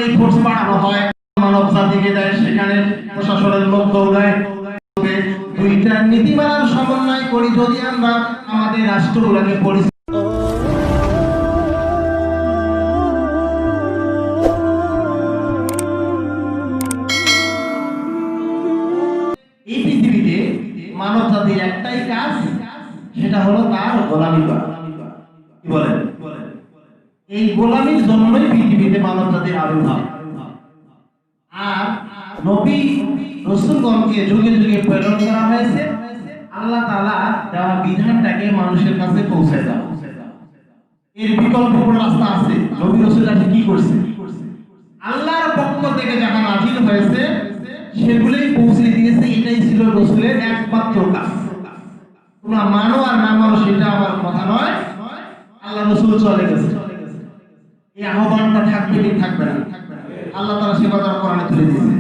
যেখানে ফোর্স বাড়ানো হয়, মানব জাতিকে দেয়, সেখানে প্রশাসনের লোক দৌড়ায়। দুইটা নীতিমালার সমন্বয় করি যদি আমরা আমাদের রাষ্ট্রগুলোকে এই পৃথিবীতে মানব জাতির একটাই কাজ, সেটা হলো তার গোলামি করা। কি বলেন? এই গোলামির জন্যই পৃথিবীতে মানব জাতির আবির্ভাব। আর নবী রাসূলগণকে যুগে যুগে প্রেরণ করা হয়েছে আল্লাহ তাআলা দেওয়া বিধানটাকে মানুষের কাছে পৌঁছায় দাও। এর বিকল্প কোনো রাস্তা আছে? নবী রাসূলরা কি করছে? আল্লাহর পক্ষ থেকে যাহা নাযিল হয়েছে সেগুলোই পৌঁছে দিয়েছে। এটাই ছিল রাসূলের একমাত্র কাজ। তোমরা মানো আর না মানো সেটা আমার কথা নয়, আল্লাহ রাসূল চলে গেছে। এই আহ্বানটা থাকবে কি থাকবে না? আল্লাহ তাআলা সে কথা কোরআনে তুলে দিয়েছে।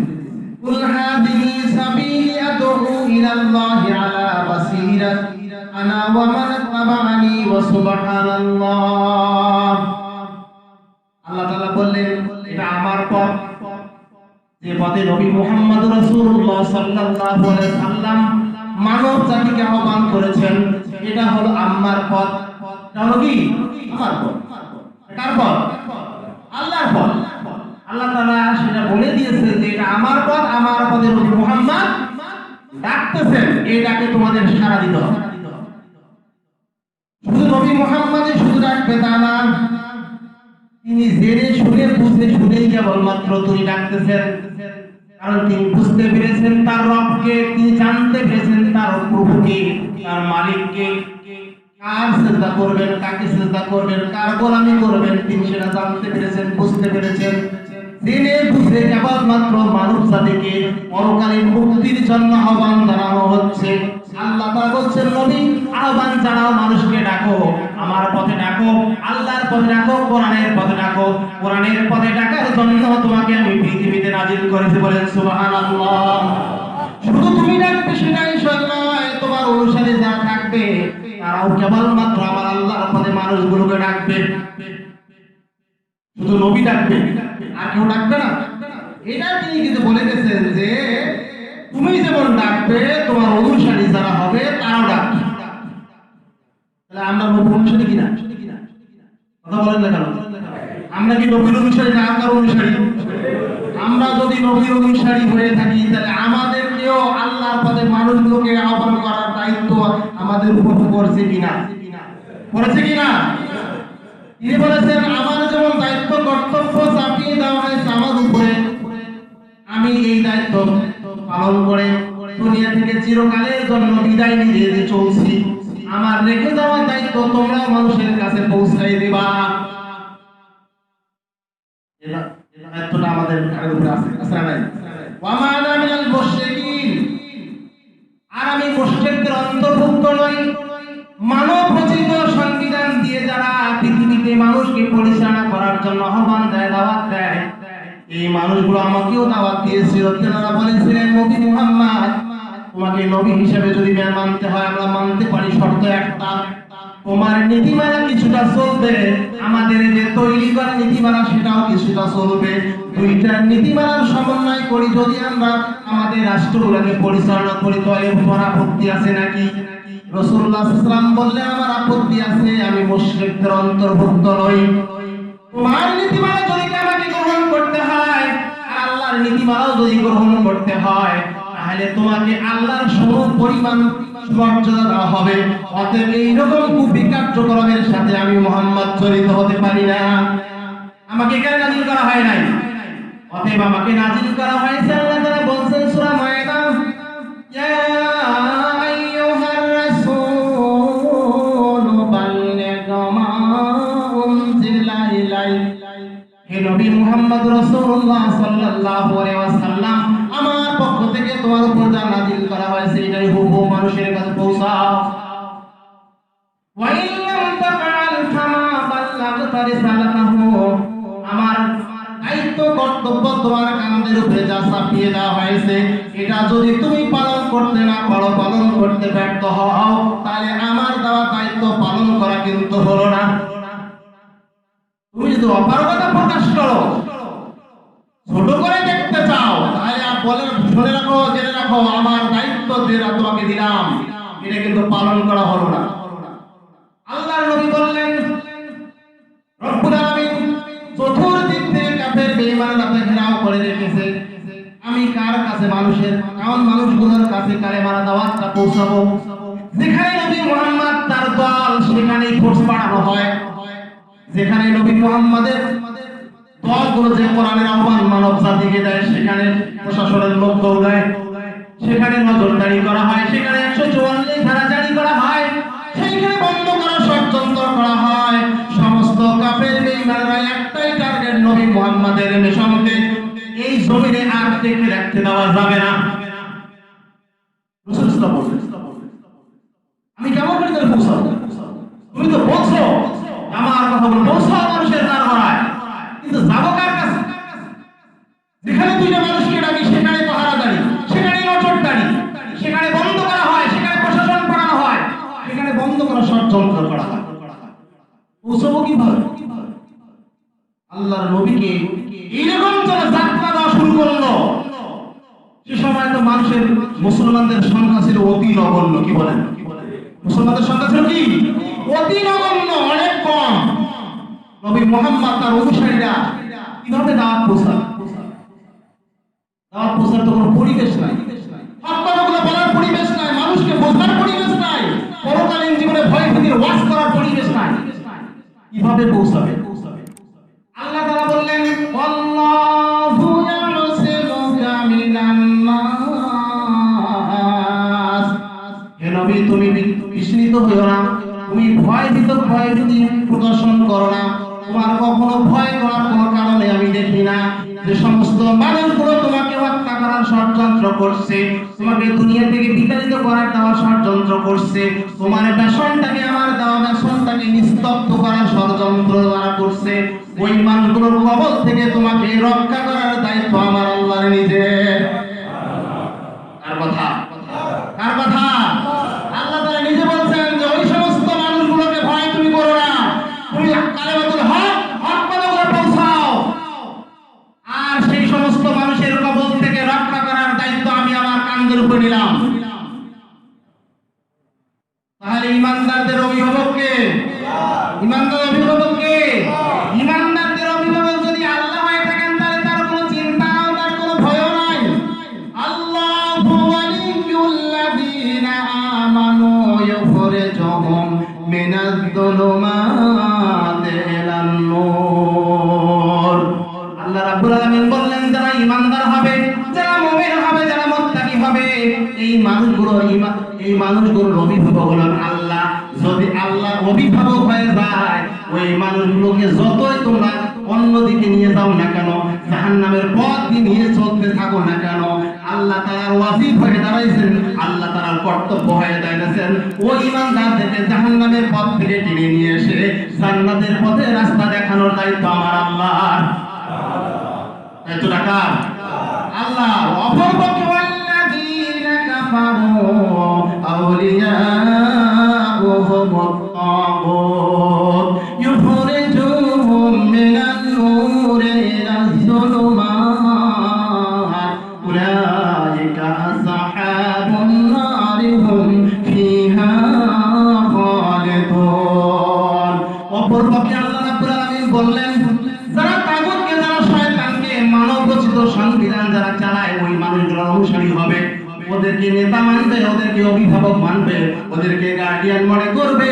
কুল হাযিহি সাবিলি আদউ ইলাল্লাহি আলা বাসীরাত আনা ওয়া মান তাবা'আনি ওয়া সুবহানাল্লাহ। আল্লাহ তাআলা বললেন এটা আমার পথ, যে পথে নবী মুহাম্মদ রাসূলুল্লাহ সাল্লাল্লাহু আলাইহি সাল্লাম মানব জাতিকে আহ্বান করেছেন, এটা হলো আমার পথ। তাহলে কি আমার পথ? কার পথ? আল্লাহর পথ। আল্লাহ তাআলা সেটা বলে দিয়েছে যে এটা আমার পথ, আমার পথে নবী মুহাম্মদ ডাকতেছেন, এই ডাকে তোমাদের সাড়া দিতে হবে। শুধু নবী মুহাম্মদই শুধু ডাকবে তা না, তিনি জেনে শুনে বুঝে শুনেই কেবলমাত্র তিনি ডাকতেছেন। কারণ তিনি বুঝতে পেরেছেন তার রবকে, তিনি জানতে পেরেছেন তার প্রভুকে, তার মালিককে। কার সিজদা করবেন, কাকে সিজদা করবেন, কার গোলামি করবেন, তিনি সেটা জানতে পেরেছেন, বুঝতে পেরেছেন। জেনে বুঝে কেবলমাত্র মানব জাতিকে পরকালীন মুক্তির জন্য আহ্বান জানানো হচ্ছে। আল্লাহ তাআলা বলছেন নবী আহ্বান জানাও, মানুষকে ডাকো, আমার পথে ডাকো, আল্লাহর পথে ডাকো, কোরআনের পথে ডাকো। কোরআনের পথে ডাকার জন্য তোমাকে আমি পৃথিবীতে নাজিল করেছি। বলেন সুবহানাল্লাহ। শুধু তুমি ডাকবে সেটাই নয়, তোমার অনুসারী যারা থাকবে তারাও কেবলমাত্র আমার আল্লাহর পথে মানুষগুলোকে ডাকবে। শুধু নবী ডাকবে আর কেউ ডাকবে না, এটা তিনি কিন্তু বলে গেছেন যে তুমি যেমন ডাকবে তোমার অনুসারী যারা হবে তারাও ডাকবে। তাহলে আমরা নবীর অনুসারী কিনা? কথা বলেন না কেন? আমরা কি নবীর অনুসারী না কার অনুসারী? আমরা যদি নবীর অনুসারী হয়ে থাকি তাহলে আমাদেরকেও আল্লাহর পথে মানুষগুলোকে আহ্বান করার দায়িত্ব আমাদের উপর পড়ছে কিনা? পড়েছে কিনা? তিনি বলেছেন আমার যেমন দায়িত্ব কর্তব্য চাপিয়ে দেওয়া হয়েছে আমার উপরে, আমি এই দায়িত্ব পালন করে দুনিয়া থেকে চিরকালের জন্য বিদায় নিয়ে চলছি। আমার রেখে দেওয়া দায়িত্ব তোমরা মানুষের কাছে পৌঁছাই দিবা। দায়িত্বটা আমাদের উপরে আছে, আছে না নাই? ওয়া মা আনা মিনাল মুশরিকিন, আর আমি মুশরিকদের অন্তর্ভুক্ত নই। মানব রচিত সংবিধান দিয়ে যারা পৃথিবীতে মানুষকে পরিচালনা করার জন্য আহ্বান দেয়, দাওয়াত দেয়, এই মানুষগুলো আমাকেও দাওয়াত দিয়েছিল। তেনারা বলেছিলেন নবী মুহাম্মদ তোমাকে নবী হিসেবে যদি মানতে হয় আমরা মানতে পারি, শর্ত একটা, তোমার নীতিমালা কিছুটা চলবে, আমাদের যে তৈরি করা নীতিমালা সেটাও কিছুটা চলবে। দুইটা নীতিমালার সমন্বয় করি যদি আমরা আমাদের রাষ্ট্রগুলোকে পরিচালনা করি, তাহলে তোমার আপত্তি আছে নাকি? রাসূলুল্লাহ সাল্লাল্লাহু আলাইহি ওয়াসাল্লাম বললেন আমার আপত্তি আছে, আমি মুশরিকদের অন্তর্ভুক্ত নই। তোমার নীতিমালা যদি আমাকে গ্রহণ করতে হয়, আল্লাহর নীতিমালাও যদি গ্রহণ করতে হয়, তাহলে তোমাকে আল্লাহর সম পরিমাণ মর্যাদা দেওয়া হবে। অতএব এইরকম কুকার্যক্রমের সাথে আমি মুহাম্মদ জড়িত হতে পারি না। আমাকে কেন নাজিল করা হয় নাই? অতএব আমাকে নাজিল করা হয়েছে। আল্লাহ তাআলা বলছেন সূরা মায়েদা, ইয়া আইয়ুহার রাসূল বাল্লিগ মা উনজিলা ইলাইকা, হে নবী মুহাম্মদ রাসূলুল্লাহ সাল্লাল্লাহু আলাইহি ওয়াসাল্লাম আমার পক্ষ থেকে তোমার উপর যা নাজিল করা হয়েছে এটাই হুবহু মানুষের কাছে পৌঁছাও। ওয়া ইল্লাম তাফআল ফামা বাল্লাগতা রিসালাতাহু, আমার দায়িত্ব কর্তব্য তোমার কাঁধের উপরে যা চাপিয়ে দেওয়া হয়েছে এটা যদি তুমি পালন করতে না পারো, পালন করতে ব্যর্থ হও, তাহলে আমার দেওয়া দায়িত্ব পালন করা কিন্তু হলো না। তুমি যদি অপারগতা প্রকাশ করো ছোট করে দেখতে চাও তাহলে বলে শুনে রাখো, জেনে রাখো, আমার দায়িত্ব যেটা তোমাকে দিলাম এটা কিন্তু পালন করা হলো না। আল্লাহর নবী বললেন, রব্বুল আলামিন চতুর্দিক থেকে কাফের বেঈমানরা ঘেরাও করে রেখেছে, আমি কার কাছে মানুষের কারণ মানুষগুলোর কাছে কালেমার দাওয়াতটা পৌঁছাবো। যেখানে নবী মুহাম্মদ তার দল সেখানেই ফোর্স বাড়ানো হয়, যেখানে নবী মুহাম্মাদের দলগুলো যে কোরআনের আহ্বান মানব জাতিকে দেয় সেখানে প্রশাসনের লোক দৌড়ায়, সেখানে নজরদারি করা হয়, সেখানে 144 ধারা জারি করা হয়, সেইখানে বন্ধ করার ষড়যন্ত্র করা হয়। সমস্ত কাফের বেঈমানরা একটাই টার্গেট, নবী মুহাম্মাদের মিশনকে এই জমিনে আর টিকে রাখতে দেওয়া যাবে না। রাসূল সাল্লাল্লাহু আলাইহি ওয়াসাল্লাম আমি কেমন করে তাহলে পৌঁছাবো? তুমি তো বলছো আমার কথাগুলো পৌঁছাও মানুষের দ্বার গড়ায়, কিন্তু যাবো কার কাছে? যেখানে দুইটা মানুষকে ডাকি সেখানে পাহারাদারি, সেখানে নজরদারি, সেখানে বন্ধ করা হয়, সেখানে প্রশাসন করানো হয়, সেখানে বন্ধ করা ষড়যন্ত্র করা হয়। পৌঁছাবো কিভাবে? আল্লাহর নবীকে এইরকম চলে যাত্রা দেওয়া শুরু করলো, সে সময় তো মানুষের মুসলমানদের সংখ্যা ছিল অতি নগণ্য। কি বলেন? মুসলমানদের সংখ্যা ছিল কি? অতি নগণ্য, অনেক কম। নবী মুহাম্মদ তার অনুসারীরা কিভাবে দাওয়াত পৌঁছায়? দাওয়াত পৌঁছার তো কোনো পরিবেশ নাই, হক কথাগুলো বলার পরিবেশ নাই, মানুষকে বোঝার পরিবেশ নাই, পরকালীন জীবনে ভয় ভীতির ওয়াজ করার পরিবেশ নাই। কিভাবে পৌঁছাবে? আল্লাহ তাআলা বললেন, আল্লাহু ইয়ারসিলুকা মিনান নাস। হে নবী তুমি বিস্মিত হইও না, তুমি ভয়ভীতি প্রদর্শন করো না। তোমার কখনো ভয় করার কোনো কারণে আমি দেখি না। যে সমস্ত মানুষগুলো তোমাকে হত্যা করার ষড়যন্ত্র করছে, তোমাকে দুনিয়া থেকে বিতাড়িত করার দেওয়ার ষড়যন্ত্র করছে, তোমার বেসনটাকে আমার দেওয়া বেসনটাকে নিস্তব্ধ করার ষড়যন্ত্র দ্বারা করছে, ওই মানুষগুলোর কবল থেকে তোমাকে রক্ষা করার দায়িত্ব আমার আল্লাহর নিজের। কার কথা? কার কথা? আল্লাহ তাআলা নিজে বলছেন যে ওই সমস্ত মানুষগুলোকে ভয় তুমি করো না, তুমি কালেমাতুল হক কথাগুলো পৌঁছাও, আর সেই সমস্ত মানুষের কবল থেকে রক্ষা করার দায়িত্ব আমি আমার কাঁধের উপর নিলাম। তাহলে ইমানদারদের অভিভাবক কে? ইমানদার অভিভাবক কে? ইমানদারদের অভিভাবক যদি আল্লাহ হয়ে থাকেন তাহলে তার কোনো চিন্তা নাই, তার কোনো ভয় নাই। আল্লাহু ওয়ালিয়ুল্লাযীনা আমানু ইউখরিজুহুম মিনাজ-যুলুমাতি ইলান নূর। আল্লাহ রাব্বুল আলামিন বললেন যারা ইমানদার হবে, যারা মুমিন হবে, যারা মুত্তাকি হবে, এই মানুষগুলোর অভিভাবক হলেন আল্লাহ। যদি আল্লাহ অভিভাবক হয়ে যায়, ওই মানুষগুলোকে যতই তোমরা অন্যদিকে নিয়ে যাও না কেন, জাহান্নামের পথ দিয়ে নিয়ে চলতে থাকো না কেন, আল্লাহ তাআলার ওয়াজিব হয়ে দাঁড়াইছেন, আল্লাহ তাআলার কর্তব্য হয়ে দাঁড়াইছেন ওই ইমানদারদেরকে জাহান্নামের পথ থেকে টেনে নিয়ে এসে জান্নাতের পথে রাস্তা দেখানোর দায়িত্ব আমার আল্লাহর। দায়িত্ব কার? আল্লাহ। অপরপক্ষে ওয়াল্লাযীনা কাফারু আউলিয়াউহুমুত তাগুত ইউখরিজুহুম মিনান নূরি ইলাজ-যুলুমাত উলাইকা আসহাবুন নারি হুম ফিহা খালিদুন। অপরপক্ষে আল্লাহ রাব্বুল আলামিন বললেন যারা তাগুতকে, যারা শয়তানকে মানবরচিত সংবিধান যারা চালায় ওই মানুষগুলোর অনুসারী হবে, ওদেরকে নেতা মানবে, ওদেরকে অভিভাবক মানবে, ওদেরকে গার্ডিয়ান মনে করবে,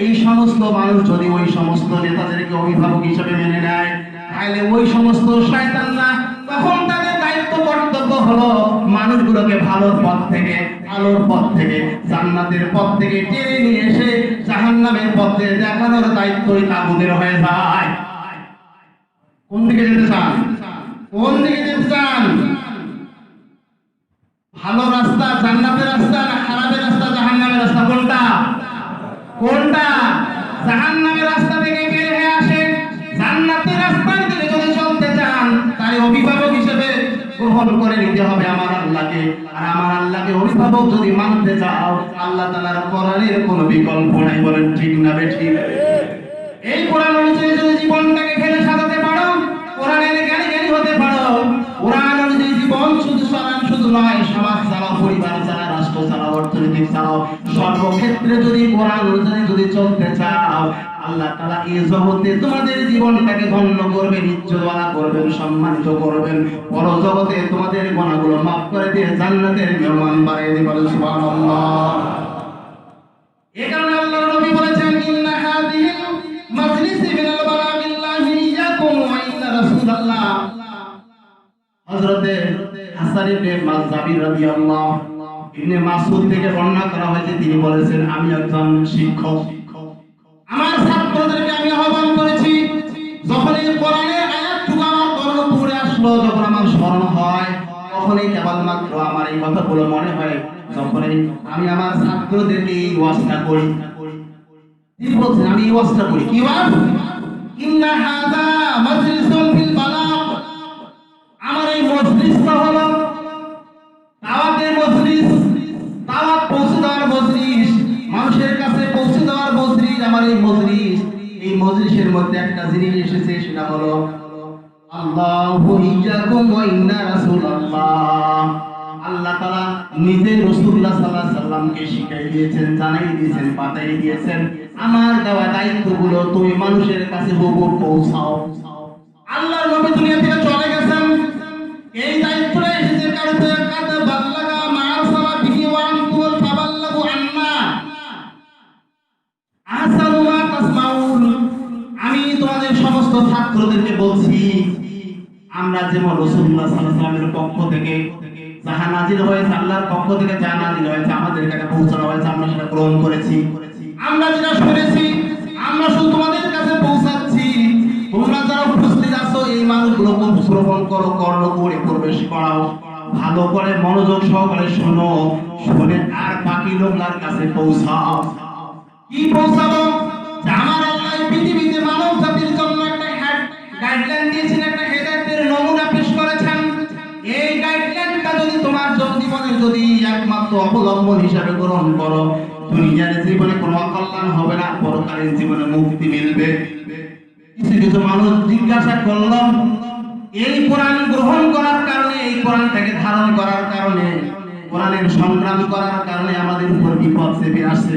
এই সমস্ত মানুষ যদি ওই সমস্ত নেতাদেরকে অভিভাবক হিসেবে মেনে নেয়, তাহলে ওই সমস্ত শয়তানরা তখন তাদের দায়িত্ব কর্তব্য হলো মানুষগুলোকে ভালোর পথ থেকে, আলোর পথ থেকে, জান্নাতের পথ থেকে টেনে নিয়ে এসে জাহান্নামের পথে দেখানোর দায়িত্বই তাগুদের হয়ে যায়। কোন দিকে যেতে চান? কোন দিকে যেতে চান? ভালো রাস্তা জান্নাতের রাস্তা না খারাপের রাস্তা জাহান্নামের রাস্তা? কোনটা? কোনটা? জাহান্নামের রাস্তা থেকে বের হয়ে আসে জান্নাতের রাস্তার দিকে যদি চলতে চান, তাই অভিভাবক হিসেবে গ্রহণ করে নিতে হবে আমার আল্লাহকে। আর আমার আল্লাহকে অভিভাবক যদি মানতে চাও, আল্লাহ তাআলার কোরআনের কোনো বিকল্প নাই। বলেন ঠিক না বেঠিক? এই কোরআন অনুযায়ী যদি জীবনটাকে খেলে সাজাতে পারো, কোরআনের জ্ঞানী হতে পারো, সর্বক্ষেত্রে যদি কোরআন অনুযায়ী যদি চলতে চাও, আল্লাহ তাআলা এই জগতে তোমাদের জীবনটাকে ধন্য করবেন, ইজ্জতওয়ালা করবেন, সম্মানিত করবেন। পরজগতে তোমাদের গুনাহগুলো মাফ করে দিয়ে জান্নাতের মেহমান বানিয়ে দিবেন। সুবহানাল্লাহ। এই কারণে আল্লাহর নবী বলেছেন, ইন্না হাদিহিল মাজলিসি মিনাল বালাগিল্লাহি ইয়াকুম ওয়া ইন্না রাসূলুল্লাহ। হযরতে হাসান ইবনে মাযযাবি রাদিয়াল্লাহু ইবনে মাসউদ থেকে বর্ণনা করা হয়েছে, তিনি বলেছেন, আমি একজন শিক্ষক, আমার ছাত্রদেরকে আমি আহ্বান করেছি, যখন এই কোরআনের আয়াতটুকু আমার কর্ণপুরে আসলো, যখন আমার স্মরণ হয়, তখনই কেবলমাত্র আমার এই কথাগুলো মনে হয়, যখনই আমি আমার ছাত্রদেরকে এই ওয়াজটা করি। তিনি বলছেন, আমি এই ওয়াজটা করি, কি ওয়াজ? ইন্না হাযা মাজলিসুন ফিল বালাগ। আমার এই মজলিসটা হলো দাওয়াতের মজলিস, দাওয়াত পৌঁছে দেওয়ার মজলিস, মানুষের কাছে পৌঁছে দেওয়ার মজলিস আমার এই মজলিস। এই মজলিসের মধ্যে একটা জিনিস এসেছে, সেটা হলো আল্লাহু ইয়্যাকুম ওয়া ইন্না রাসূলুল্লাহ। আল্লাহ তাআলা নিজে রাসূলুল্লাহ সাল্লাল্লাহু আলাইহি সাল্লামকে শিখিয়ে দিয়েছেন, জানাই দিয়েছেন, বাতাই দিয়েছেন, আমার দেওয়া দায়িত্বগুলো তুমি মানুষের কাছে হুবহু পৌঁছাও। আল্লাহর নবী দুনিয়া থেকে চলে গেছেন, এই দায়িত্বটা এসেছে কার উপরে? কাদ বাল্লাগা মা আরসালা বিহি ওয়া আনতুম ফাবাল্লাগু আন্না আহসানু মা তাসমাউন। আমি তোমাদের সমস্ত ছাত্রদেরকে বলছি, আমরা যেমন রাসূলুল্লাহ সাল্লাল্লাহু আলাইহি ওয়াসাল্লামের পক্ষ থেকে যাহা নাযিল হয়েছে, আল্লাহর পক্ষ থেকে যা নাযিল হয়েছে, আমাদের কাছে পৌঁছানো হয়েছে, আমরা সেটা গ্রহণ করেছি। আমরা যেটা শুনেছি আমরা শুধু তোমাদের কাছে পৌঁছাচ্ছি। তোমরা যারা উপস্থিত আছো, এই মানুষগুলোকে শ্রবণ করো, কর্ণপুরে প্রবেশ করাও, ভালো করে মনোযোগ সহকারে শোনো, শুনে আর বাকি লোকদের কাছে পৌঁছাও। কি পৌঁছাবো? যে আমার আল্লাহ পৃথিবীতে মানব জাতির জন্য একটা গাইডলাইন দিয়েছেন, একটা হেদায়েতের নমুনা পেশ করেছেন। এই গাইডলাইনটা যদি তোমার জীবনে যদি একমাত্র অবলম্বন হিসাবে গ্রহণ করো, দুনিয়ার জীবনে কোনো অকল্যাণ হবে না, পরকালের জীবনে মুক্তি মিলবে। কিছু কিছু মানুষ জিজ্ঞাসা করলো, এই কোরআন গ্রহণ করার কারণে, এই কোরআনটাকে ধারণ করার কারণে, কোরআনের সংগ্রাম করার কারণে আমাদের উপর বিপদ চেপে আসছে।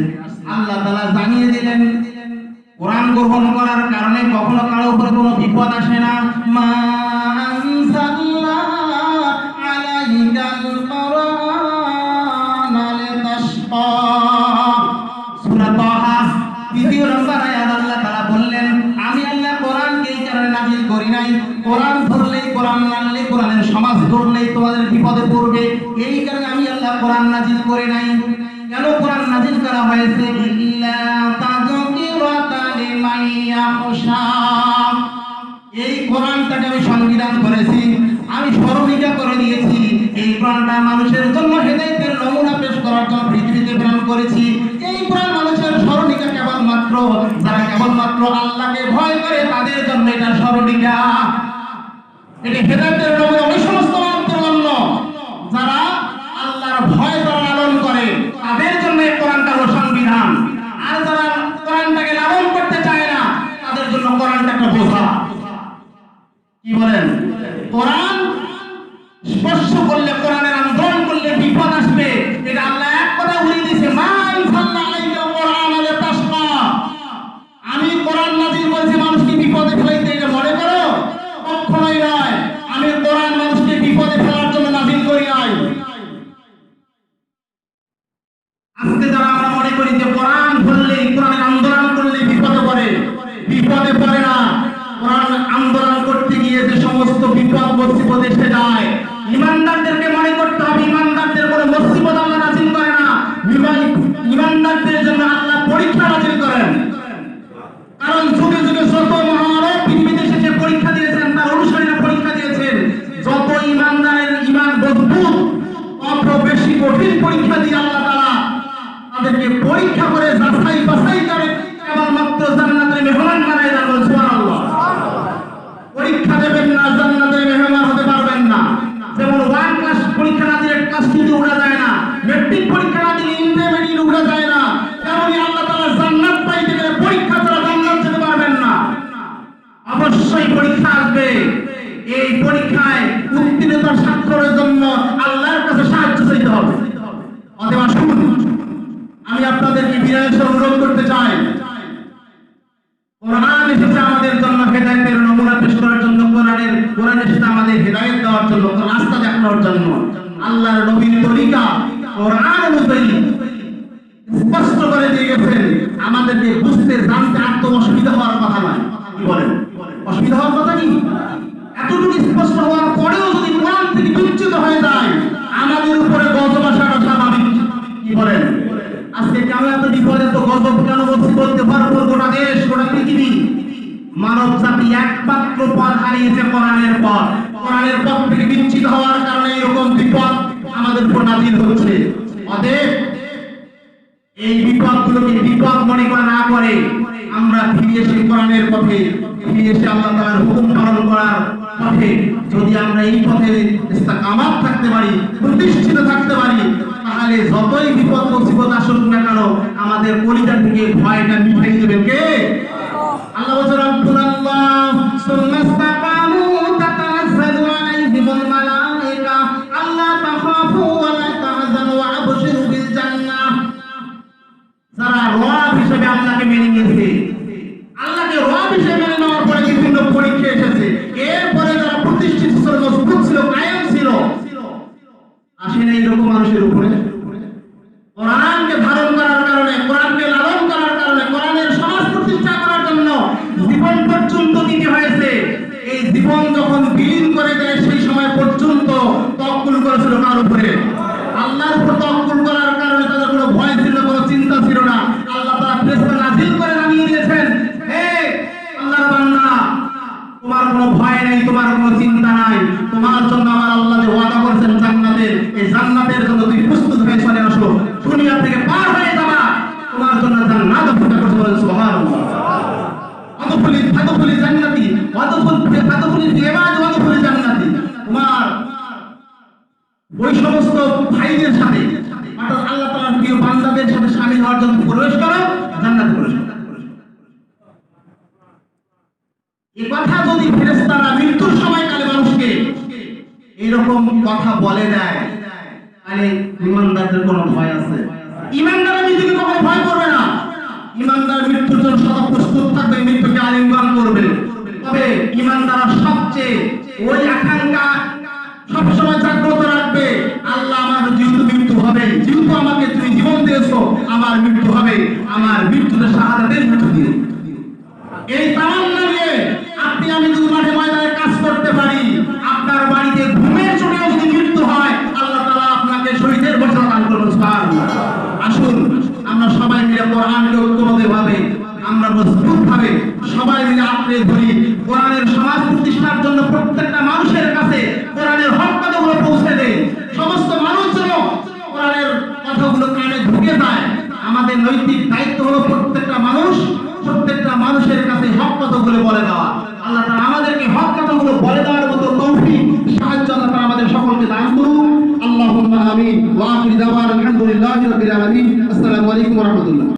আল্লাহ তাআলা জানিয়ে দিলেন, কোরআন গ্রহণ করার কারণে কখনো কারো উপর কোনো বিপদ আসে না। মা আনজালনা আলাইকাল কুরআনা লিতাশকা। সূরা তাহা ৩ নম্বর আয়াত আল্লাহ তাআলা বললেন, আমি আল্লাহ কোরআনকে এই কারণে নাযিল করি নাই, কোরআন ধরলেই, কোরআন মানলে, কোরআনের সমাজ ধরলেই তোমাদের বিপদে পড়বে, এই কারণে আমি আল্লাহ কোরআন নাযিল করে নাই। কেন কোরআন নাযিল করা হয়েছে? ইল্লা তাযকিরাতান লিমান ইয়াখশা। এই কোরআনটাকে আমি সংবিধান করেছি, আমি স্মরণিকা করে দিয়েছি। এই কোরআনটা মানুষের জন্য হেদায়েতের নমুনা পেশ করার জন্য পৃথিবীতে প্রেরণ করেছি। এই কোরআন মানুষের স্মরণিকা কেবলমাত্র যারা কেবলমাত্র আল্লাহকে ভয় করে তাদের জন্য এটা স্মরণিকা। এটা হেদায়েতের নমুনা ওই সমস্ত মানুষের জন্য যারা আল্লাহর ভয় লালন করে, তাদের জন্য এই কোরআনটা হলো সংবিধান। আর যারা কোরআনটাকে লালন করতে চায় না, তাদের জন্য কোরআনটা একটা বোঝা। কি বলেন? কোরআন স্পর্শ করলে, কোরআনের আন্দোলন করলে বিপদ আসবে, এটা আল্লাহ এক কথা বলে দিয়েছে, মা আনজালনা আলাইকাল কুরআনা লিতাশকা। আমি কোরআন নাযিল করেছি মানুষকে বিপদে ফেলাইতে, এটা মনে করো? কখনোই নয়। আমি কোরআন মানুষকে বিপদে ফেলার জন্য নাযিল করি নাই। আজকে যারা আমরা মনে করি যে কোরআন ধরলেই, কোরআনের আন্দোলন করলে বিপদে পড়ে, বিপদে পড়ে না। কোরআন আন্দোলন করতে গিয়ে যে সমস্ত বিপদ মুসিবত এসে যায়, ইমানদারদেরকে মনে করতে হবে, ইমানদারদের কোনো মুসিবত আল্লাহ নাযিল করে না, ইমানদারদের জন্য আল্লাহ পরীক্ষা নাযিল করেন। কারণ যুগে যুগে যত মহামানব পৃথিবীতে এসে পরীক্ষা দিয়েছেন, তার অনুসারীরা পরীক্ষা দিয়েছেন, যত ইমানদারের ইমান মজবুত, তত বেশি কঠিন পরীক্ষা দিয়ে আল্লাহ তাআলা তাদেরকে পরীক্ষা করে যাচাই বাছাই করে কেবলমাত্র জান্নাতের মেহমান বানায় দেন। সুবহানাল্লাহ। পরীক্ষা দেবেন না, জান্নাতের মেহমান হতে পারবেন না। যেমন 1 ক্লাস পরীক্ষা না দিলে ক্লাস 2 উঠা যায় না, মেট্রিক পরীক্ষা না দিলে ইন্টারমিডিয়েট উঠা যায় না, তেমনি আল্লাহ তাআলা জান্নাত পাইতে গেলে পরীক্ষা ছাড়া জান্নাত যেতে পারবেন না। অবশ্যই পরীক্ষা আসবে। এই পরীক্ষায় উত্তীর্ণতার স্বাক্ষরের জন্য আল্লাহর কাছে সাহায্য চাইতে হবে। অতএব আসুন, আমি আপনাদের এসে অনুরোধ করতে চাই, কোরআন এসেছে আমাদের জন্য হেদায়েতের নমুনা পেশ করার জন্য, কোরআন এসেছে আমাদের হেদায়েত দেওয়ার জন্য, রাস্তা দেখানোর জন্য। আল্লাহর নবীর তরিকা কোরআন অনুযায়ী স্পষ্ট করে দিয়ে গেছেন, আমাদেরকে বুঝতে জানতে একদম অসুবিধা হওয়ার কথা নয়। কি বলেন, অসুবিধা হওয়ার কথা কি? এতটুকু স্পষ্ট হওয়ার পরেও যদি কোরআন থেকে বিচ্যুত হয়ে যায়, আমাদের উপরে গজব আসাটা স্বাভাবিক। কি বলেন? আজকে কেন এত বিপদে, তো গজব কেন বলতে পারবো? গোটা দেশ, গোটা পৃথিবী, মানব জাতি একমাত্র পথ হারিয়েছে কোরআনের পথ। কোরআনের পথ থেকে বিচ্ছিত হওয়ার কারণে এরকম বিপদ আমাদের উপর নাজিল হচ্ছে। অতএব এই বিপদগুলোকে বিপদ মনে করা না করে আমরা ফিরে এসে কোরআনের পথে, ফিরে এসে আল্লাহ তাআলার হুকুম পালন করার পথে, যদি আমরা এই পথে ইস্তেকামাত থাকতে পারি, প্রতিষ্ঠিত থাকতে পারি, তাহলে যতই বিপদ মুসিবত আসুক না কেন আমাদের কলিজা থেকে ভয়টা মিটাই দেবেন কে? আল্লাহ বলেন, রাব্বুনাল্লাহ সুম্মা ইসতাকামু তাতানাজ্জালু আলাইহিমুল মালায়েকা আল্লা তাখাফু ওয়া লা তাহজানু ওয়া আবশিরু বিল জান্নাহ। যারা রব হিসেবে আল্লাহকে মেনে নিয়েছে, আল্লাহকে রব হিসেবে মেনে নেওয়ার পরে বিভিন্ন পরীক্ষা এসেছে, এরপরে যারা প্রতিষ্ঠিত ছিল, মজবুত ছিল, কায়েম ছিল, আসে না এরকম মানুষের উপরে কোরআনকে ধারণ করার কারণে, কোরআনকে লালন করার কারণে, কোরআনের সমাজ প্রতিষ্ঠা করার জন্য জীবন পর্যন্ত দিতে হয়েছে। এই জীবন যখন বিলীন করে দেয়, সেই সময় পর্যন্ত তওয়াক্কুল করেছিল কার উপরে? আল্লাহর উপর তওয়াক্কুল করার কারণে তাদের কোনো ভয় ছিল না, কোনো চিন্তা ছিল না। আল্লাহ তাআলা ফেরেশতা নাযিল করে জানিয়ে দিয়েছেন, হে আল্লাহর বান্দা, তোমার কোনো ভয় নেই, তোমার কোনো চিন্তা নাই, তোমার জন্য আমার আল্লাহ যে ওয়াদা করেছেন জান্নাতের, এই জান্নাতের জন্য তুমি প্রস্তুত হয়ে চলে আসো, দুনিয়া থেকে পার হয়ে যাবা, তোমার জন্য জান্নাত অপেক্ষা করছে। বলেন সুবহানাল্লাহ। আদখুলি জান্নাতি আদখুলি ফিবাদ ওয়াদখুলি জান্নাতি। তোমার ওই সমস্ত ভাইদের সাথে, অর্থাৎ আল্লাহ তাআলার প্রিয় বান্দাদের সাথে শামিল হওয়ার জন্য প্রবেশ করো, জান্নাতে প্রবেশ করো। এই কথা যদি ফেরেশতারা মৃত্যুর সময়কালে মানুষকে এরকম কথা বলে দেয়, তাহলে ঈমানদারদের কোনো ভয় আছে? ঈমানদার নিজেকে কখনো ভয় করবে না। ঈমানদার মৃত্যুর জন্য সদা প্রস্তুত থাকবে, মৃত্যুকে আলিঙ্গন করবে। তবে ঈমানদাররা সবচেয়ে ওই আকাঙ্ক্ষা সবসময় জাগ্রত রাখবে, আল্লাহ আমার যেহেতু মৃত্যু হবে, যেহেতু আমাকে তুমি জীবন দিয়েছো, আমার মৃত্যু হবে, আমার মৃত্যুতে শাহাদাতের মৃত্যু দিও। এই তামান্না নিয়ে আপনি আমি যদি মাঠে ময়দানে কাজ করতে পারি, আপনার বাড়িতে ঘুমের চোটেও যদি মৃত্যু হয়, আল্লাহ তাআলা আপনাকে শহীদের বছর দান করবেন। সুবহানাল্লাহ। আসুন আমরা সবাই মিলে কোরআনকে ঐক্যবদ্ধভাবে, আমরা মজবুতভাবে সবাই মিলে আঁকড়ে ধরি। কোরআনের সমাজ প্রতিষ্ঠার জন্য প্রত্যেকটা মানুষের কাছে কোরআনের হক কথাগুলো পৌঁছে দেয়, সমস্ত মানুষ যেন কোরআনের কথাগুলো কানে ঢুকে যায়। আমাদের নৈতিক দায়িত্ব হলো প্রত্যেকটা মানুষের কাছে হক কথাগুলো বলে দেওয়া। আল্লাহ তাআলা আমাদেরকে হক কথাগুলো বলে দেওয়ার মতো তৌফিক, সাহায্য আল্লাহ তাআলা আমাদের সকলকে দান করুন। আল্লাহুম্মা আমিন। ওয়া আখিরু দাওয়ানা আলহামদুলিল্লাহি রাব্বিল আলামিন। আসসালামু আলাইকুম ওয়া রাহমাতুল্লাহ।